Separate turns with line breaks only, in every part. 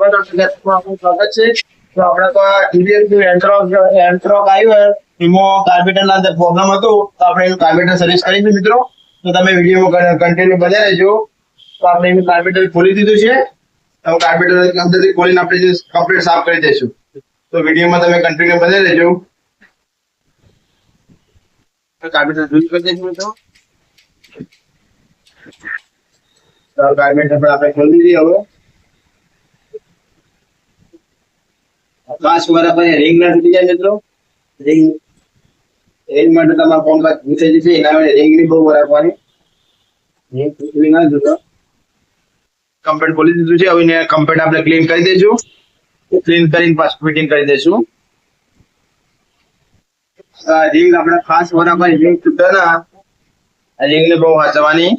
આપનું સ્વાગત છે. તો આપણે તો ટીવીએસ નું એન્ટ્રોક આવ્યું એમાં કાર્બેટર ના અંદર પ્રોબ્લેમ હતો, તો આપણે એનું કાર્બેટર સર્વિસ કરીશું મિત્રો. તો તમે વિડીયોમાં કન્ટિન્યુ બન્યા રહેજો. તો આપણે એનું કાર્બેટર ખોલી દીધું છે. તો કાર્બેટર અંદરથી ખોલીને આપણે કમ્પ્લીટ સાફ કરી દઈશું. તો વિડીયોમાં તમે કન્ટિન્યુ બન્યા રહેજો. કાર્બેટર સર્વિસ કરી દઈશું મિત્રો. કાર્બેટર પર આપણે ખોલી દીધી. હવે ખાસ બરાબર રિંગ ના તૂટી જાય મિત્રો. રિંગ માટે તમારા ફોન પર ઘૂસે જશે, એના માટે રિંગ ની બહુ રાખવાની. રિંગ તૂટવી ના જોતો. કમ્પ્લીટ ખોલી દીધું છે. હવે કમ્પ્લીટ આપણે ક્લીન કરી દઈશું. ક્લીન કરીને પાછું ફિટિંગ કરી દઈશું. રિંગ આપણે ખાસ બરાબર રિંગ તૂટે ના, રિંગ ને બહુ વાંચવાની.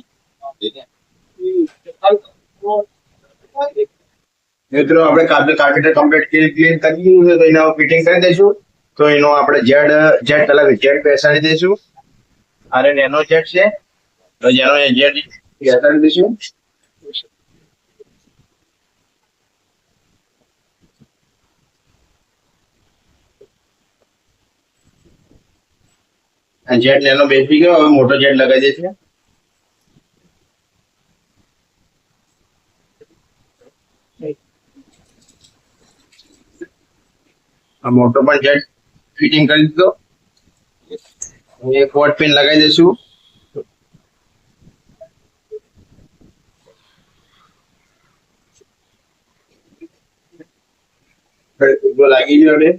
મિત્રો આપણે કાર્બેટર કમ્પ્લીટ ક્લીન કરી દીધું છે. તો એના ફિટિંગ કરી દઈશું. તો એનો આપણે જેડ અલગ જેડ બેસાડી દઈશું. અને એનો જેડ છે તો જેનો જેડ બેસાડી દઈશું. જેડ એનો બેસી ગયો. હવે મોટો જેડ લગાવી દઈશું. મોટો પણ જેટ ફિટિંગ કરી દીધો. એક વોટ પિન લગાવી દઈશું. લાગી ગયો. હવે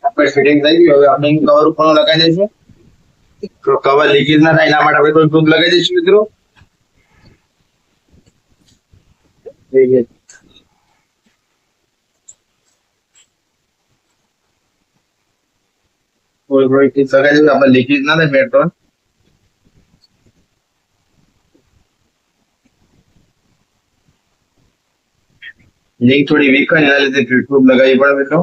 આપણે ફિટિંગ થઈ ગયું. હવે આપણે કવર ઉપર લગાવી દઈશું. કવર લીકેજ ના થાય એના માટે આપણે કોઈ પ્રૂફ લગાવી દઈશું મિત્રો. લગાવી દઈશું. આપણે લીકેજ ના થાય પેટ્રોલ. લીક થોડી વીક હોય એના લીધે પ્રૂફ લગાવી પડે મિત્રો.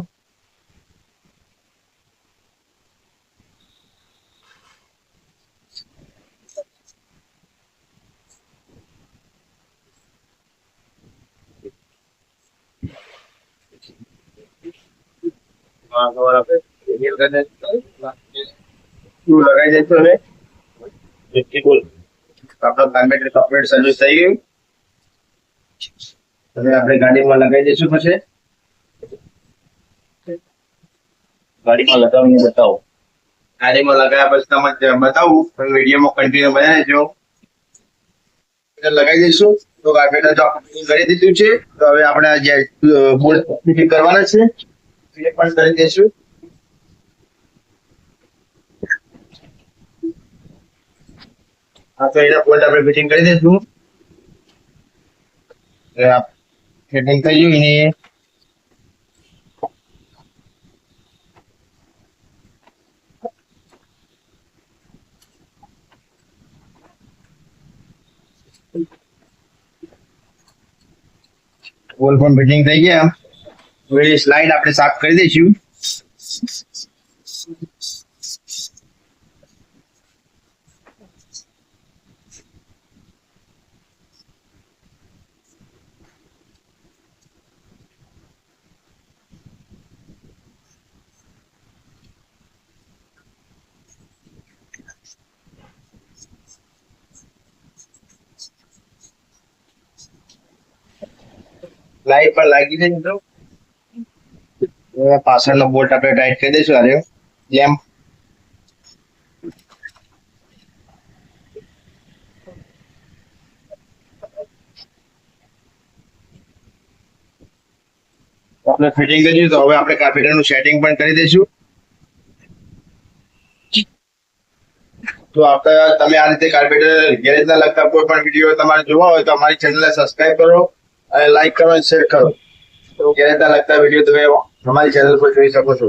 લગાવી દઈશું. હવે આપણો કાર્બેટર કમ્પ્લીટ સર્વિસ થઈ ગયું. હવે આપણે ગાડીમાં લગાવી દઈશું. પછી ગાડીમાં લગાવીને બતાવો. ગાડીમાં લગાવ્યા પછી તમને બતાવું. વિડીયોમાં કન્ટિન્યુ બનાવી દેજો. લગાવી દઈશું. તો કાર્બેટર જો કરી દીધું છે. તો હવે આપણે જે બોલ્ટ ફિટ કરવાના છે એ પણ કરી દઈશું. હા, તો એના બોલ્ટ આપણે ફિટિંગ કરી દઈશું. ફિટિંગ થઈ ગયું. એની બોલ પણ ફિટિંગ થઈ ગયા. હવે સ્લાઇડ આપણે સાફ કરી દઈશું. લાઈટ પર લાગી છે મિત્રો. પાછળનો બોલ્ટ આપણે ટાઈટ કરી દઈશું. અરે જેમ આપણે ફિટિંગ કરીશું. તો હવે આપણે કાર્બેટરનું સેટિંગ પણ કરી દઈશું. તો આપણે તમે આ રીતે કાર્બેટર ગેરેજના લગતા કોઈ પણ વિડીયો તમારે જોવા હોય તો અમારી ચેનલને સબસ્ક્રાઇબ કરો અને લાઈક કરો અને શેર કરો. તો ગેરેજના લગતા વિડીયો તમે અમારી ચેનલ પર જોઈ શકો છો.